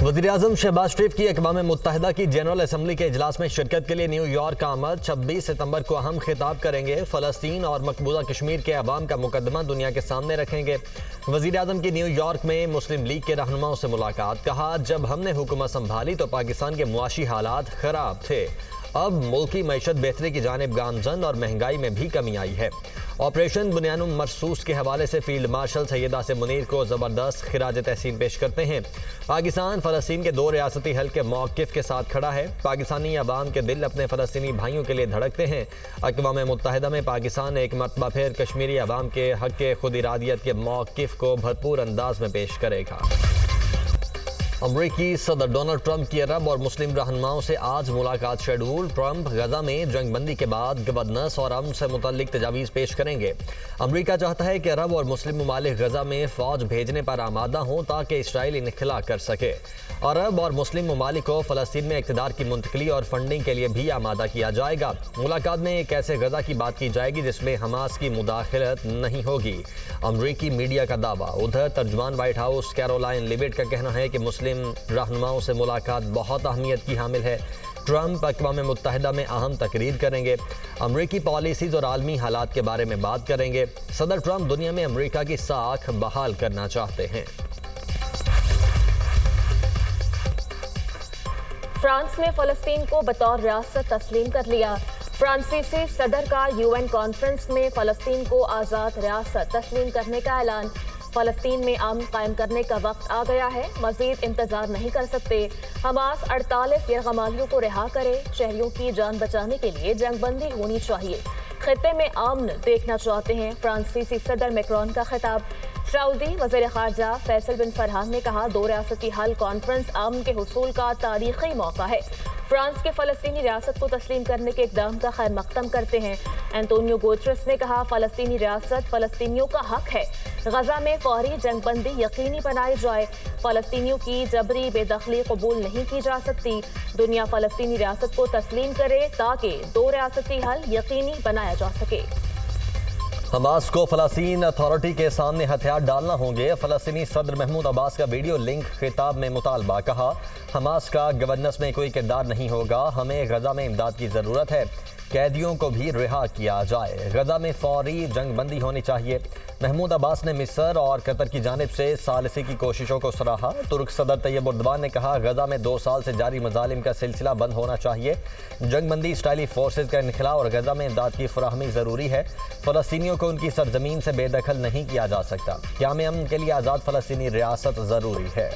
वज़ीर-ए-आज़म शहबाज शरीफ की अक़वाम मुत्तहिदा की जनरल असम्बली के इजलास में शिरकत के लिए न्यूयॉर्क आमद 26 सितंबर को अहम खिताब करेंगे। फ़लस्तीन और मकबूजा कश्मीर के अवाम का मुकदमा दुनिया के सामने रखेंगे। वज़ीर-ए-आज़म की न्यूयॉर्क में मुस्लिम लीग के रहनुमाओं से मुलाकात। कहा, जब हमने हुकूमत संभाली तो पाकिस्तान के मुआशी हालात ख़राब थे, अब मुल्क की मईशत बेहतरी की जानिब गामजन और महंगाई में भी कमी आई है। ऑपरेशन बुनियान मरसूस के हवाले से फील्ड मार्शल सैयद आसिम मुनीर को ज़बरदस्त खिराज तहसीन पेश करते हैं। पाकिस्तान फ़लस्तीन के 2 रियासती हल के मौक़िफ़ के साथ खड़ा है। पाकिस्तानी अवाम के दिल अपने फ़लस्तीनी भाइयों के लिए धड़कते हैं। अक़वाम मुत्तहिदा में पाकिस्तान एक मरतबा फिर कश्मीरी अवाम के हक़ खुद इरादियत के मौक़िफ़ को भरपूर अंदाज में पेश करेगा। अमरीकी सदर डोनाल्ड ट्रंप की अरब और मुस्लिम रहनुमाओं से आज मुलाकात शेड्यूल। ट्रंप गजा में जंगबंदी के बाद गवर्नर्स और अमन से मुतल्लिक तजावीज़ पेश करेंगे। अमरीका चाहता है कि अरब और मुस्लिम ममालिक गजा में फ़ौज भेजने पर आमादा हों ताकि इसराइल इनखला कर सके। अरब और मुस्लिम ममालिक को फ़लस्तीन में इक़्तिदार की मुंतकली और फंडिंग के लिए भी आमादा किया जाएगा। मुलाकात में एक ऐसे गजा की बात की जाएगी जिसमें हमास की मुदाखलत नहीं होगी, अमरीकी मीडिया का दावा। उधर तर्जुमान वाइट हाउस कैरोलाइन लिविट का कहना है कि मुस्लिम रहनुमाओं से मुलाकात बहुत अहमियत की हामिल है। ट्रंप अक़वाम मुत्तहिदा में अहम तकरीर करेंगे, अमरीकी पॉलिसीज़ और आलमी हालात के बारे में बात करेंगे। सदर ट्रंप दुनिया में अमरीका की साख बहाल करना चाहते हैं। फ्रांस ने फ़लस्तीन को बतौर रियासत तस्लीम कर लिया। फ्रांसीसी सदर का यूएन कॉन्फ्रेंस में फ़लस्तीन को आज़ाद रियासत तस्लीम करने का ऐलान। फ़लस्तीन में अमन कायम करने का वक्त आ गया है, मज़ीद इंतज़ार नहीं कर सकते। हमास 48 यरगमालियों को रिहा करे। शहरियों की जान बचाने के लिए जंगबंदी होनी चाहिए। खित्ते में अमन देखना चाहते हैं, फ्रांसीसी सदर मैक्रोन का खिताब। सऊदी वज़ीर ख़ारजा फैसल बिन फरहान ने कहा, 2 रियासती हल कॉन्फ्रेंस अमन के हुसूल का तारीख़ी मौका है। फ्रांस के फ़लस्तीनी रियासत को तस्लीम करने के इक़दाम का खैर मक़दम करते हैं। एंटोनियो गुटेरेस ने कहा, फ़लस्तीनी रियासत फ़लस्तीनियों का हक है। गजा में फौरी जंगबंदी यकीनी बनाई जाए। फ़लस्तीनियों की जबरी बेदखली कबूल नहीं की जा सकती। दुनिया फ़लस्तीनी रियासत को तस्लीम करे ताकि 2 रियासती हल यकीनी बनाया जा सके। हमास को फ़लस्तीन अथॉरिटी के सामने हथियार डालना होंगे। फ़लस्तीनी सदर महमूद अब्बास का वीडियो लिंक खिताब में मुतालबा। कहा, हमास का गवर्नेंस में कोई किरदार नहीं होगा, हमें गजा में इमदाद की ज़रूरत है। कैदियों को भी रिहा किया जाए। गजा में फौरी जंगबंदी होनी चाहिए। महमूद अब्बास ने मिस्र और कतर की जानिब से सालिसी की कोशिशों को सराहा। तुर्क सदर तैयब उर्दवान ने कहा, गजा में 2 साल से जारी मजालिम का सिलसिला बंद होना चाहिए। जंगबंदी इसराइली फोर्सेज का इनखला और गजा में इमदाद की फराहमी ज़रूरी है। फ़लस्तीनियों को उनकी सरजमीन से बेदखल नहीं किया जा सकता। क़याम अमन के लिए आज़ाद फ़लस्तीनी रियासत ज़रूरी है।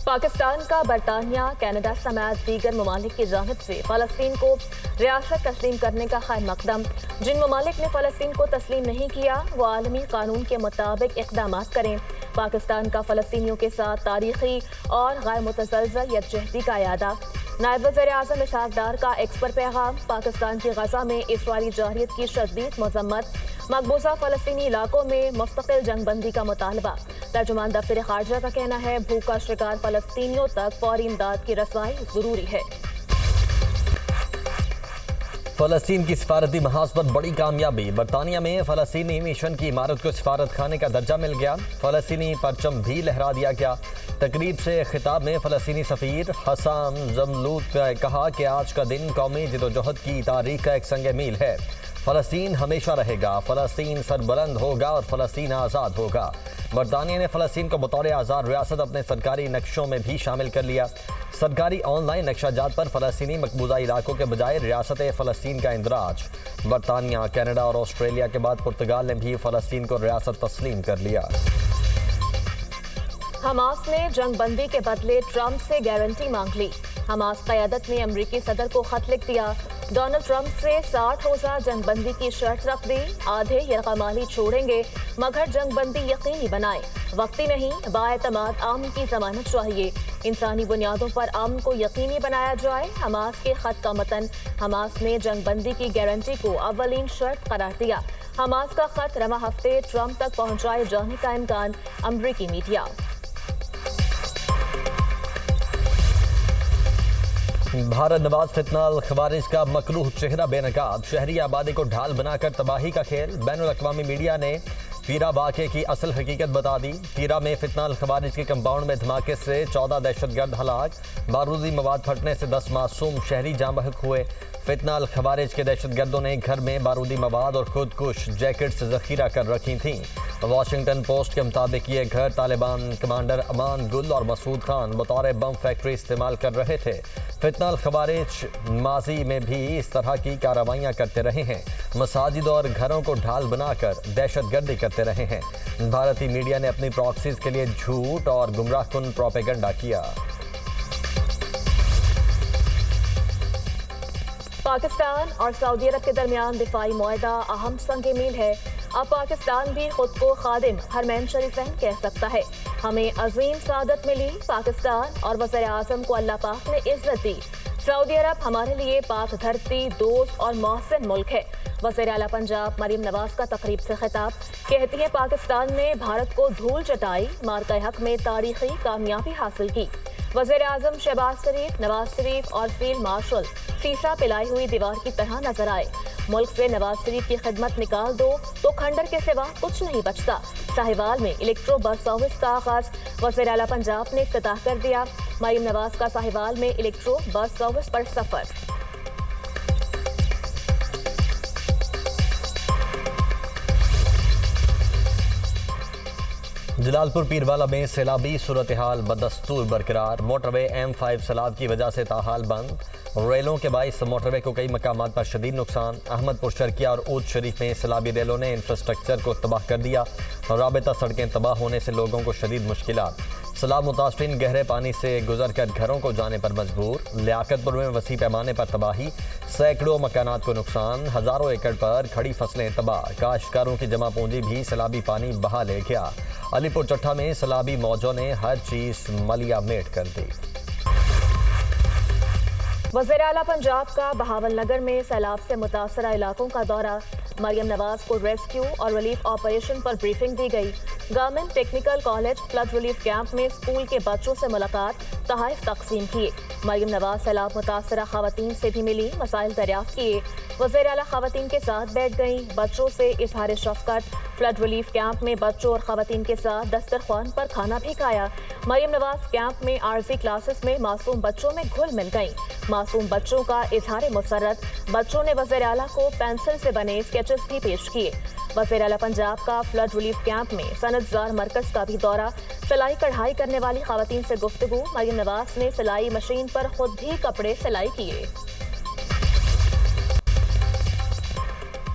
पाकिस्तान का बरतानिया, कनाडा समेत दीगर ममालिक की जानिब से फ़लस्तीन को रियासत तस्लीम करने का खैर मक़दम। जिन ममालिक ने फ़लस्तीन को तस्लीम नहीं किया वो आलमी कानून के मुताबिक इक़दाम करें। पाकिस्तान का फ़लस्तीनियों के साथ तारीख़ी और गैर मुतज़लज़ल यकजहती का इरादा। नायब वज़ीर-ए-आज़म इसहाक़ डार का एक्सपर पैगाम। पाकिस्तान की गजा में इसराइली जारियत की शदीद मज़म्मत। मकबूजा फ़लस्तीनी इलाकों में मुस्तक़िल जंगबंदी का मुतालबा। तर्जुमान दफ्तर ख़ारजा का कहना है, भूखा शिकार फ़लस्तीनियों तक फौरी इमदाद की रसाई ज़रूरी है। फ़लस्तीन की सिफारती महाज पर बड़ी कामयाबी। बरतानिया में फ़लस्तीनी मिशन की इमारत को सिफारत खाने का दर्जा मिल गया। फ़लस्तीनी परचम भी लहरा दिया गया। तकरीब से खिताब में फ़लस्तीनी सफ़ीर हसन जमलूद ने कहा कि आज का दिन कौमी जदोजहद की तारीख का एक संग मील है। फ़लस्तीन हमेशा रहेगा, फ़लस्तीन सरबुलंद होगा और फ़लस्तीन आज़ाद होगा। बरतानिया ने फ़लस्तीन को बतौर आज़ाद रियासत अपने सरकारी नक्शों में भी शामिल कर लिया। सरकारी ऑनलाइन नक्शाजात पर फ़लस्तीनी मकबूजा इलाकों के बजाय रियासत फ़लस्तीन का इंदराज। बरतानिया, कनाडा और ऑस्ट्रेलिया के बाद पुर्तगाल ने भी फ़लस्तीन को रियासत तस्लीम कर लिया। हमास ने जंगबंदी के बदले ट्रंप से गारंटी मांग ली। हमास क़यादत ने अमरीकी सदर को खत लिख दिया। डोनाल्ड ट्रंप से 60 रोज़ा जंगबंदी की शर्त रख दी। आधे यरगमाली छोड़ेंगे मगर जंगबंदी यकीनी बनाए। वक्ती नहीं, बाएतमाद अमन की ज़मानत चाहिए। इंसानी बुनियादों पर अमन को यकीनी बनाया जाए। हमास के खत का मतन। हमास ने जंगबंदी की गारंटी को अव्वलीन शर्त करार दिया। हमास का खत रमा हफ्ते ट्रंप तक पहुँचाए जाने का इम्कान, अमरीकी मीडिया। भारत नवाज फितना खवारिज का मकरूह चेहरा बेनकाब। शहरी आबादी को ढाल बनाकर तबाही का खेल। बैनुल अक़वामी मीडिया ने तीरा वाक़े की असल हकीकत बता दी। तीरा में फितना अल खवारिज के कंपाउंड में धमाके से 14 दहशतगर्द हलाक। बारूदी मवाद फटने से 10 मासूम शहरी जाँ बहक हुए। फितना अल खवारिज के दहशतगर्दों ने घर में बारूदी मवाद और खुदकुश जैकेट्स जखीरा कर रखी थीं। वाशिंगटन पोस्ट के मुताबिक ये घर तालिबान कमांडर अमान गुल और मसूद खान बतौर बम फैक्ट्री इस्तेमाल कर रहे थे। फितना अल खवारिज माजी में भी इस तरह की कार्रवाइयाँ करते रहे हैं। मसाजिद और घरों को ढाल बनाकर दहशतगर्दी करते रहे हैं। भारतीय मीडिया ने अपनी प्रॉक्सीज के लिए झूठ और गुमराहकुन प्रोपेगेंडा किया। पाकिस्तान और सऊदी अरब के दरमियान दिफाई मुआहदा अहम संग मील है। अब पाकिस्तान भी खुद को खादिम हरमैन शरीफैन कह सकता है। हमें अजीम सादत मिली। पाकिस्तान और वज़ीर आज़म को अल्लाह पाक ने इज्जत दी। सऊदी अरब हमारे लिए पाक धरती, दोस्त और मोहसिन मुल्क है। वज़ीर आला पंजाब मरीम नवाज का तकरीब से खिताब। कहती है पाकिस्तान ने भारत को धूल चटाई, मार्का हक में तारीखी कामयाबी हासिल की। वज़ीर आज़म शहबाज शरीफ, नवाज शरीफ और फील्ड मार्शल सीसा पिलाई हुई दीवार की तरह नजर आए। मुल्क से नवाज शरीफ की खिदमत निकाल दो तो खंडर के सिवा कुछ नहीं बचता। साहिवाल में इलेक्ट्रो बस सर्विस का आगाज वज़ीर आला पंजाब ने इफ्तिताह कर दिया। मरीम नवाज का साहिवाल में इलेक्ट्रो बस सर्विस पर सफर। जलालपुर पीरवाला में सैलाबी सूरत हाल बदस्तूर बरकरार। मोटरवे M5 सैलाब की वजह से ताहाल बंद। रेलों के बाइस मोटरवे को कई मकामात पर शदीद नुकसान। अहमदपुर शर्किया और ऊद शरीफ में सैलाबी रेलों ने इंफ्रास्ट्रक्चर को तबाह कर दिया। राबता सड़कें तबाह होने से लोगों को शदीद मुश्किलात। सैलाब मुतासरीन गहरे पानी से गुजर कर घरों को जाने पर मजबूर। लियाकतपुर में वसी पैमाने पर तबाही, सैकड़ों मकानात को नुकसान, हजारों एकड़ पर खड़ी फसलें तबाह। काश्तकारों की जमा पूंजी भी सैलाबी पानी बहा ले गया। अलीपुर चट्ठा में सैलाबी मौजों ने हर चीज मलिया मेट कर दी। वज़ीर आला पंजाब का बहावल नगर में सैलाब से मुतासरा इलाकों का दौरा। मरियम नवाज को रेस्क्यू और रिलीफ ऑपरेशन पर ब्रीफिंग दी गई। Government technical college flood relief camp में स्कूल के बच्चों से मुलाकात, तोहफे तकसीम किए। मरियम नवाज सैलाब मुतासरा खवातीन से भी मिली, मसाइल दरियाफ्त किए। वज़ीर आला खवातीन के साथ बैठ गई, बच्चों से इजहार शफकत। फ्लड रिलीफ कैंप में बच्चों और खवातीन के साथ दस्तरख्वान पर खाना भी खाया। मरियम नवाज कैंप में आरजी क्लासेस में मासूम बच्चों में घुल मिल गई। मासूम बच्चों का इजहार मुसर्रत। बच्चों ने वज़ीर आला को पेंसिल से बने स्केचेस भी पेश किए। वज़ीर आला पंजाब का फ्लड रिलीफ कैंप में सनतजार मरकज का भी दौरा। सिलाई कढ़ाई करने वाली खवातीन से गुफ्तगू। मरियम नवाज ने सिलाई मशीन पर खुद भी कपड़े सिलाई किए।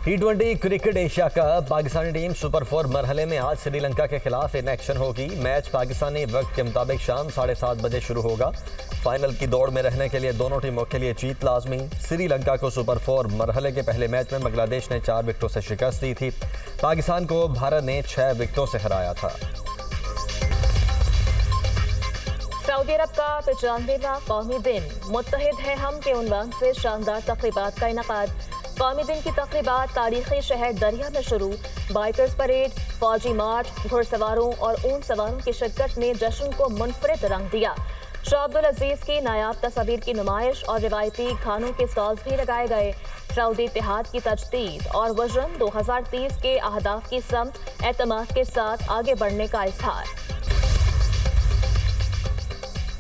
T20 cricket Asia cup Pakistani team super 4 मरहले में आज श्रीलंका के खिलाफ इन एक्शन होगी। मैच पाकिस्तानी वक्त के मुताबिक शाम 7:30 बजे शुरू होगा। फाइनल की दौड़ में रहने के लिए दोनों टीमों के लिए जीत लाजमी। श्रीलंका को सुपर 4 मरहले के पहले मैच में बांग्लादेश ने 4 विकेटों से शिकस्त दी थी। पाकिस्तान को भारत ने 6 विकेटों से हराया था। सऊदी अरब का 95वां कौमी दिन मुत्तहिद है हम के उन्वान से शानदार तकरीबात का इनकाद। कौमी दिन की तकरीबात तारीखी शहर दरिया में शुरू। बाइकर्स परेड, फौजी मार्च, घुड़सवारों और ऊंट सवारों की शिरकत ने जश्न को मुनफरिद रंग दिया। शाह अब्दुल अजीज की नायाब तस्वीर की नुमाइश और रिवायती खानों के स्टॉल्स भी लगाए गए। सऊदी इत्तेहाद की तजदीद और वजन 2030 के अहदाफ की समत एतमाद के साथ आगे बढ़ने का इजहार।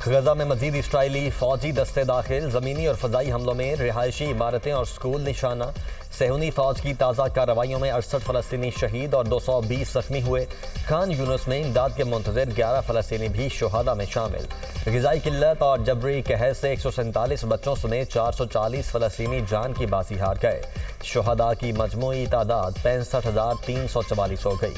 गजा में मजीद इसराइली फौजी दस्ते दाखिल। ज़मीनी और फ़ज़ाई हमलों में रिहायशी इमारतें और स्कूल निशाना। सेहूनी फ़ौज की ताज़ा कार्रवाइयों में 68 फ़लस्तीनी शहीद और 220 जख्मी हुए। खान यूनुस में इमदाद के मुंतज़िर 11 फ़लस्तीनी भी शुहादा में शामिल। ग़िज़ाई किल्लत और जबरी कहर से 147 बच्चों समेत 440 फ़लस्तीनी जान की बाजी हार गए। शुहादा की मजमूई तादाद 65,344 हो गई।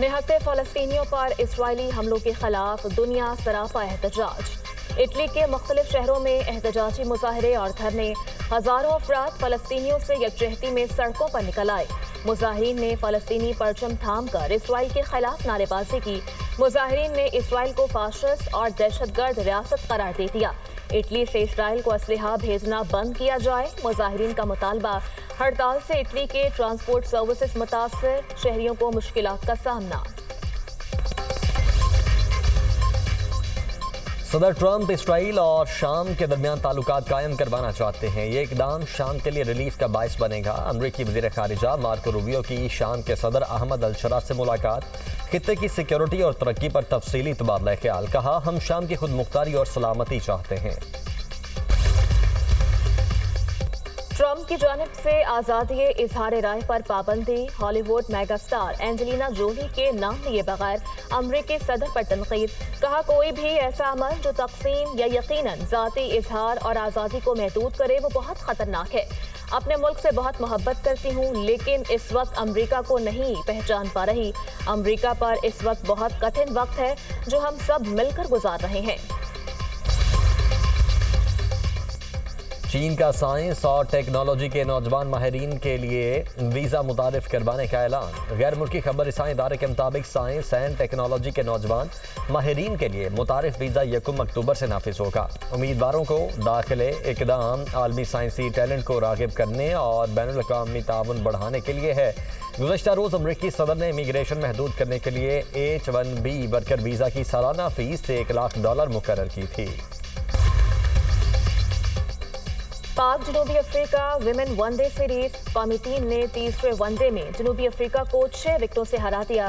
निहत्ते फ़लस्तीनियों पर इसराइली हमलों के खिलाफ दुनिया सरापा एहतजाज। इटली के मुख्तलिफ शहरों में एहतजाजी मुजाहरे और धरने। हजारों अफराद फ़लस्तीनियों से यकजहती में सड़कों पर निकल आए। मुजाहिरीन ने फ़लस्तीनी परचम थाम कर इसराइल के खिलाफ नारेबाजी की। मुजाहिरीन ने इसराइल को फाशिस्ट और दहशतगर्द रियासत करार दे दिया। इटली से इसराइल को असलहा भेजना बंद किया जाए, मुजाहिरीन का मुतालबा। हड़ताल से इटली के ट्रांसपोर्ट सर्विसेज मुतासर, शहरियों को मुश्किलात का सामना। सदर ट्रंप इसराइल और शाम के दरमियान ताल्लुकात कायम करवाना चाहते हैं। ये इकदाम शाम के लिए रिलीफ का बायस बनेगा। अमरीकी वज़ीर ख़ारिजा मार्को रूबियो की शाम के सदर अहमद अल-शरा से मुलाकात, खित्ते की सिक्योरिटी और तरक्की पर तफसीली तबादला ख्याल। कहा, हम शाम की खुद मुख्तारी और सलामती चाहते हैं। ट्रंप की जानिब से आज़ादी इजहार राय पर पाबंदी, हॉलीवुड मेगास्टार एंजेलिना जोली के नाम लिए बगैर अमरीकी सदर पर तनकीद। कहा, कोई भी ऐसा अमल जो तकसीम या यकीनन ज़ाती इजहार और आज़ादी को महदूद करे वो बहुत ख़तरनाक है। अपने मुल्क से बहुत मोहब्बत करती हूँ, लेकिन इस वक्त अमरीका को नहीं पहचान पा रही। अमरीका पर इस वक्त बहुत कठिन वक्त है जो हम सब मिलकर गुजार रहे हैं। चीन का साइंस और टेक्नोलॉजी के नौजवान माहिरीन के लिए वीज़ा मुतारिफ करवाने का ऐलान। गैर मुल्की खबर रसां इदारे के मुताबिक साइंस एंड टेक्नोलॉजी के नौजवान माहिरीन के लिए मुतारिफ वीज़ा 1 अक्टूबर से नाफिज होगा। उम्मीदवारों को दाखिले इकदाम आलमी साइंसी टैलेंट को राग़िब करने और बैनुल-अक़वामी ताउन बढ़ाने के लिए है। गुज़श्ता रोज़ अमरीकी सदर ने इमिग्रेशन महदूद करने के लिए H-1B वर्कर वीज़ा की सालाना फ़ीस $1 लाख मुकर्रर की थी। पाक जनूबी अफ्रीका विमेन वनडे सीरीज, कौमी टीम ने तीसरे वनडे में जनूबी अफ्रीका को 6 विकेटों से हरा दिया।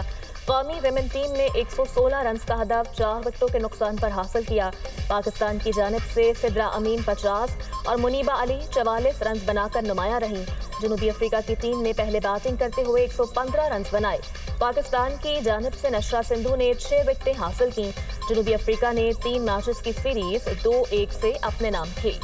कौमी विमेन टीम ने 116 रन का हदफ 4 विकेटों के नुकसान पर हासिल किया। पाकिस्तान की जानिब से सिद्रा अमीन 50 और मुनीबा अली 44 रन बनाकर नुमाया रहीं। जनूबी अफ्रीका की टीम ने पहले बैटिंग करते हुए 115 रन बनाए। पाकिस्तान की जानिब से नशरा सिंधु ने 6 विकेटें हासिल की। जनूबी अफ्रीका ने 3 मैचेस की सीरीज 2-1 से अपने नाम की।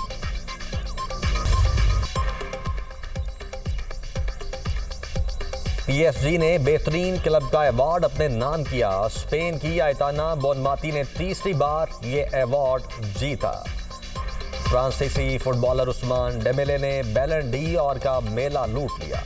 PSG ने बेहतरीन क्लब का अवार्ड अपने नाम किया। स्पेन की आयताना बोनमाती ने तीसरी बार ये अवार्ड जीता। फ्रांसीसी फुटबॉलर उस्मान डेम्बेले ने बैलन डी और का मेला लूट लिया।